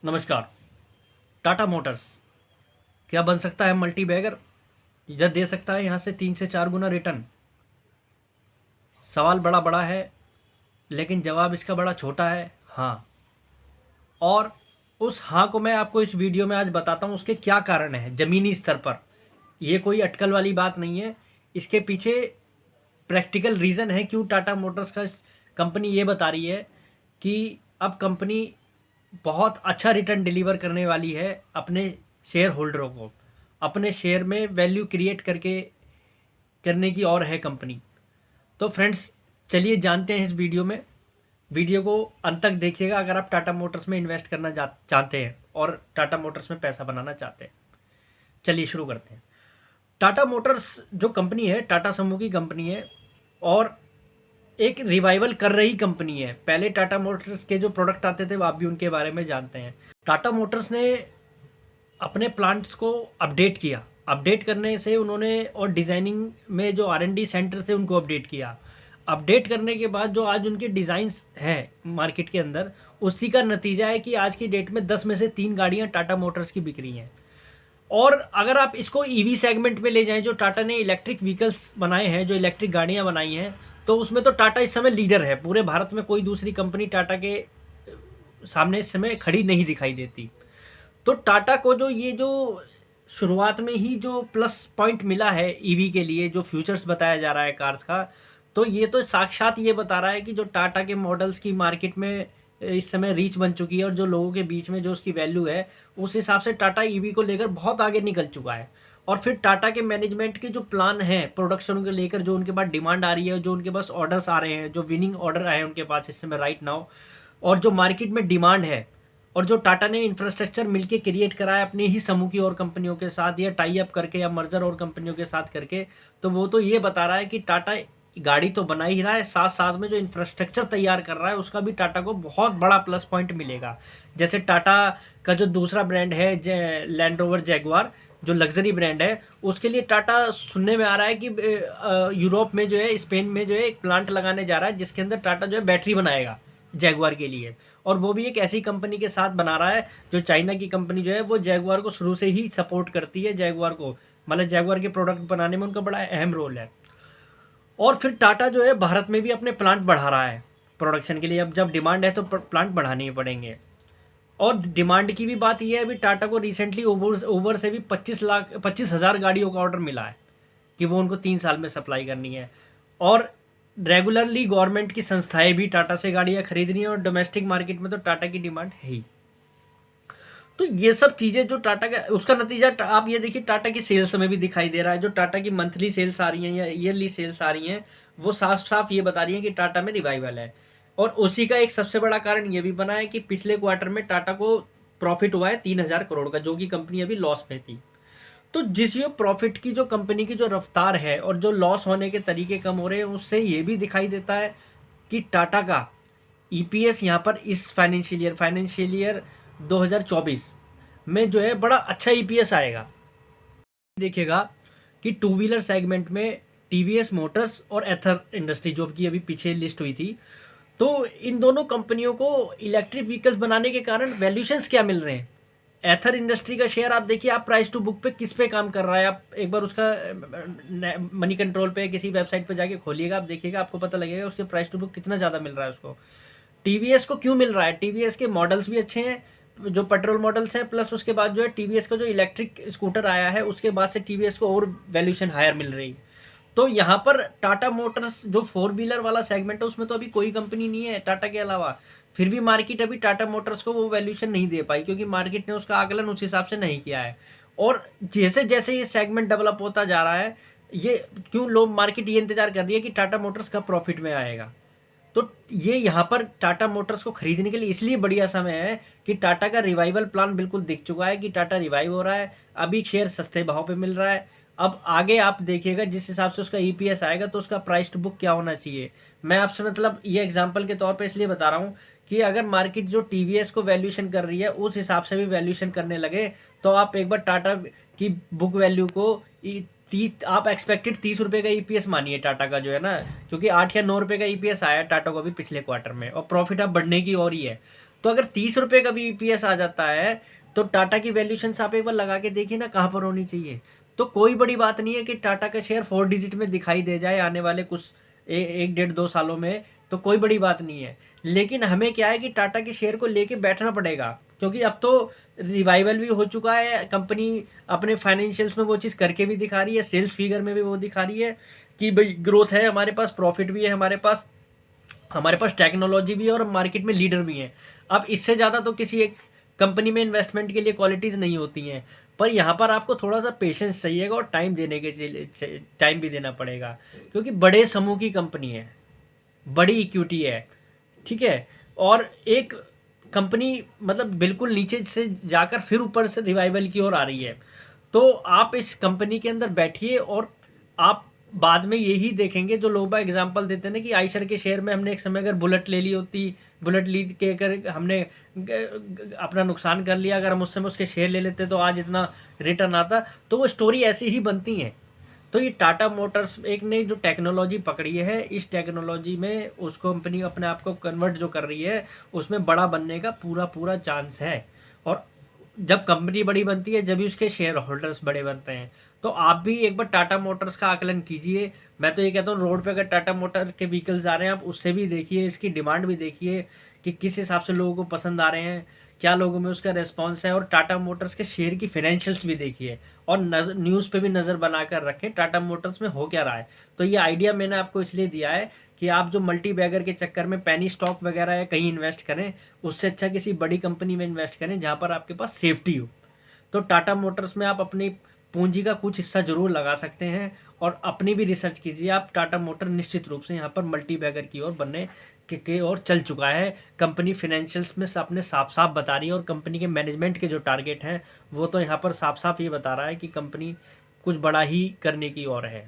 नमस्कार। टाटा मोटर्स क्या बन सकता है मल्टी बैगर या दे सकता है यहाँ से 3 से 4 गुना रिटर्न? सवाल बड़ा बड़ा है लेकिन जवाब इसका बड़ा छोटा है, हाँ। और उस हाँ को मैं आपको इस वीडियो में आज बताता हूँ उसके क्या कारण हैं ज़मीनी स्तर पर। ये कोई अटकल वाली बात नहीं है, इसके पीछे प्रैक्टिकल रीज़न है क्यों टाटा मोटर्स का कंपनी ये बता रही है कि अब कंपनी बहुत अच्छा रिटर्न डिलीवर करने वाली है अपने शेयर होल्डरों को, अपने शेयर में वैल्यू क्रिएट करके करने की और है कंपनी। तो फ्रेंड्स, चलिए जानते हैं इस वीडियो में। वीडियो को अंत तक देखिएगा अगर आप टाटा मोटर्स में इन्वेस्ट करना चाहते हैं और टाटा मोटर्स में पैसा बनाना चाहते हैं। चलिए शुरू करते हैं। टाटा मोटर्स जो कंपनी है, टाटा समूह की कंपनी है और एक रिवाइवल कर रही कंपनी है। पहले टाटा मोटर्स के जो प्रोडक्ट आते थे वो आप भी उनके बारे में जानते हैं। टाटा मोटर्स ने अपने प्लांट्स को अपडेट किया, अपडेट करने से उन्होंने और डिज़ाइनिंग में जो R&D सेंटर थे उनको अपडेट किया। अपडेट करने के बाद जो आज उनके डिज़ाइंस हैं मार्केट के अंदर, उसी का नतीजा है कि आज की डेट में 10 में से 3 गाड़ियाँ टाटा मोटर्स की बिक रही हैं। और अगर आप इसको ईवी सेगमेंट में ले जाएं, जो टाटा ने इलेक्ट्रिक व्हीकल्स बनाए हैं, जो इलेक्ट्रिक गाड़ियां बनाई हैं, तो उसमें तो टाटा इस समय लीडर है। पूरे भारत में कोई दूसरी कंपनी टाटा के सामने इस समय खड़ी नहीं दिखाई देती। तो टाटा को जो शुरुआत में ही जो प्लस पॉइंट मिला है ईवी के लिए, जो फ्यूचर्स बताया जा रहा है कार्स का, तो ये तो साक्षात ये बता रहा है कि जो टाटा के मॉडल्स की मार्केट में इस समय रीच बन चुकी है और जो लोगों के बीच में जो उसकी वैल्यू है, उस हिसाब से टाटा ईवी को लेकर बहुत आगे निकल चुका है। और फिर टाटा के मैनेजमेंट के जो प्लान हैं प्रोडक्शन को लेकर, जो उनके पास डिमांड आ रही है, जो उनके पास ऑर्डर्स आ रहे हैं, जो विनिंग ऑर्डर आए हैं उनके पास इस समय राइट नाउ, और जो मार्केट में डिमांड है, और जो टाटा ने इंफ्रास्ट्रक्चर मिलके क्रिएट करा है अपने ही समूह की और कंपनियों के साथ, या टाई अप करके या मर्जर और कंपनियों के साथ करके, तो वो तो ये बता रहा है कि टाटा गाड़ी तो बना ही रहा है, साथ साथ में जो इंफ्रास्ट्रक्चर तैयार कर रहा है उसका भी टाटा को बहुत बड़ा प्लस पॉइंट मिलेगा। जैसे टाटा का जो दूसरा ब्रांड है लैंड रोवर जैगुआर, जो लग्जरी ब्रांड है, उसके लिए टाटा सुनने में आ रहा है कि यूरोप में जो है, स्पेन में जो है एक प्लांट लगाने जा रहा है जिसके अंदर टाटा जो है बैटरी बनाएगा जैगुआर के लिए। और वो भी एक ऐसी कंपनी के साथ बना रहा है जो चाइना की कंपनी जो है वो जैगुआर को शुरू से ही सपोर्ट करती है। जैगुआर को मतलब जैगुआर के प्रोडक्ट बनाने में उनका बड़ा अहम रोल है। और फिर टाटा जो है भारत में भी अपने प्लांट बढ़ा रहा है प्रोडक्शन के लिए। अब जब डिमांड है तो प्लांट बढ़ाने ही पड़ेंगे। और डिमांड की भी बात यह है, अभी टाटा को रिसेंटली ओवर से भी 25,000 गाड़ियों का ऑर्डर मिला है कि वो उनको 3 साल में सप्लाई करनी है। और रेगुलरली गवर्नमेंट की संस्थाएं भी टाटा से गाड़ियां खरीद रही हैं, और डोमेस्टिक मार्केट में तो टाटा की डिमांड है ही। तो ये सब चीज़ें जो टाटा का, उसका नतीजा आप ये देखिए टाटा की सेल्स में भी दिखाई दे रहा है। जो टाटा की मंथली सेल्स आ रही हैं या ईयरली सेल्स आ रही हैं, वो साफ साफ ये बता रही हैं कि टाटा में रिवाइवल है। और उसी का एक सबसे बड़ा कारण ये भी बना है कि पिछले क्वार्टर में टाटा को प्रॉफिट हुआ है 3,000 करोड़ का, जो कि कंपनी अभी लॉस में थी। तो जिस ये प्रॉफिट की जो कंपनी की जो रफ्तार है और जो लॉस होने के तरीके कम हो रहे हैं, उससे ये भी दिखाई देता है कि टाटा का ईपीएस यहाँ पर इस फाइनेंशियल ईयर 2024 में जो है बड़ा अच्छा ईपीएस आएगा। देखिएगा कि टू व्हीलर सेगमेंट में टीवीएस मोटर्स और एथर इंडस्ट्री, जो कि अभी पीछे लिस्ट हुई थी, तो इन दोनों कंपनियों को इलेक्ट्रिक व्हीकल्स बनाने के कारण वैल्यूशंस क्या मिल रहे हैं। एथर इंडस्ट्री का शेयर आप देखिए, आप प्राइस टू बुक पे किस पे काम कर रहा है, आप एक बार उसका मनी कंट्रोल पे किसी वेबसाइट पे जाके खोलिएगा, आप देखिएगा, आपको पता लगेगा उसके प्राइस टू बुक कितना ज़्यादा मिल रहा है उसको। टीवीएस को क्यों मिल रहा है? टीवीएस के मॉडल्स भी अच्छे हैं, जो पेट्रोल मॉडल्स हैं, प्लस उसके बाद जो है टीवीएस का जो इलेक्ट्रिक स्कूटर आया है उसके बाद से टीवीएस को और वैल्यूशन हायर मिल रही है। तो यहाँ पर टाटा मोटर्स जो 4 व्हीलर वाला सेगमेंट है उसमें तो अभी कोई कंपनी नहीं है टाटा के अलावा। फिर भी मार्केट अभी टाटा मोटर्स को वो वैल्यूशन नहीं दे पाई, क्योंकि मार्केट ने उसका आकलन उस हिसाब से नहीं किया है। और जैसे जैसे ये सेगमेंट डेवलप होता जा रहा है, ये क्यों लोग मार्केट ये इंतजार कर रही है कि टाटा मोटर्स कब प्रॉफिट में आएगा। तो ये यहाँ पर टाटा मोटर्स को खरीदने के लिए इसलिए बढ़िया समय है कि टाटा का रिवाइवल प्लान बिल्कुल दिख चुका है कि टाटा रिवाइव हो रहा है, अभी शेयर सस्ते भाव पे मिल रहा है। अब आगे आप देखिएगा जिस हिसाब से उसका ईपीएस आएगा तो उसका प्राइस टू बुक क्या होना चाहिए। मैं आपसे मतलब ये एग्जांपल के तौर पे इसलिए बता रहा हूँ कि अगर मार्केट जो टीवीएस को वैल्यूएशन कर रही है उस हिसाब से भी वैल्यूएशन करने लगे, तो आप एक बार टाटा की बुक वैल्यू को आप एक्सपेक्टेड 30 रुपये का ईपीएस मानिए टाटा का जो है ना, क्योंकि 8 या 9 रुपये का ईपीएस आया टाटा को भी पिछले क्वार्टर में, और प्रॉफिट अब बढ़ने की और ही है। तो अगर 30 रुपये का भी EPS आ जाता है तो टाटा की वैल्यूशन आप एक बार लगा के देखिए ना कहाँ पर होनी चाहिए। तो कोई बड़ी बात नहीं है कि टाटा का शेयर 4 डिजिट में दिखाई दे जाए आने वाले कुछ 1 डेढ़ 2 सालों में, तो कोई बड़ी बात नहीं है। लेकिन हमें क्या है कि टाटा के शेयर को लेके बैठना पड़ेगा, क्योंकि अब तो रिवाइवल भी हो चुका है। कंपनी अपने फाइनेंशियल्स में वो चीज़ करके भी दिखा रही है, सेल्स फिगर में भी वो दिखा रही है कि भाई ग्रोथ है हमारे पास, प्रॉफिट भी है हमारे पास टेक्नोलॉजी भी है और मार्केट में लीडर भी हैं। अब इससे ज़्यादा तो किसी एक कंपनी में इन्वेस्टमेंट के लिए क्वालिटीज़ नहीं होती हैं, पर यहाँ पर आपको थोड़ा सा पेशेंस चाहिएगा और टाइम देने के टाइम भी देना पड़ेगा, क्योंकि बड़े समूह की कंपनी है, बड़ी इक्विटी है, ठीक है। और एक कंपनी मतलब बिल्कुल नीचे से जाकर फिर ऊपर से रिवाइवल की ओर आ रही है। तो आप इस कंपनी के अंदर बैठिए और आप बाद में यही देखेंगे, जो लोग एग्जांपल देते हैं ना कि आयशर के शेयर में हमने एक समय अगर बुलेट ले ली होती, बुलेट ली के अगर हमने अपना नुकसान कर लिया, अगर हम उस समय उसके शेयर ले लेते तो आज इतना रिटर्न आता। तो वो स्टोरी ऐसी ही बनती हैं। तो ये टाटा मोटर्स एक ने जो टेक्नोलॉजी पकड़ी है, इस टेक्नोलॉजी में उस कंपनी अपने आप को कन्वर्ट जो कर रही है, उसमें बड़ा बनने का पूरा पूरा चांस है। और जब कंपनी बड़ी बनती है जब भी उसके शेयर होल्डर्स बड़े बनते हैं। तो आप भी एक बार टाटा मोटर्स का आकलन कीजिए। मैं तो ये कहता हूँ रोड पे अगर टाटा मोटर के व्हीकल्स आ रहे हैं आप उससे भी देखिए, इसकी डिमांड भी देखिए कि किस हिसाब से लोगों को पसंद आ रहे हैं, क्या लोगों में उसका रेस्पॉन्स है। और टाटा मोटर्स के शेयर की फाइनेंशियल्स भी देखिए और न्यूज़ पे भी नज़र बनाकर रखें टाटा मोटर्स में हो क्या रहा है। तो ये आइडिया मैंने आपको इसलिए दिया है कि आप जो मल्टी बैगर के चक्कर में पैनी स्टॉक वगैरह या कहीं इन्वेस्ट करें, उससे अच्छा किसी बड़ी कंपनी में इन्वेस्ट करें जहाँ पर आपके पास सेफ्टी हो। तो टाटा मोटर्स में आप अपनी पूंजी का कुछ हिस्सा जरूर लगा सकते हैं और अपनी भी रिसर्च कीजिए आप। टाटा मोटर निश्चित रूप से यहाँ पर मल्टी बैगर की ओर बनने के ओर चल चुका है। कंपनी फिनेंशियल्स में अपने साफ साफ बता रही है और कंपनी के मैनेजमेंट के जो टारगेट हैं वो तो यहाँ पर साफ साफ ये बता रहा है कि कंपनी कुछ बड़ा ही करने की ओर है।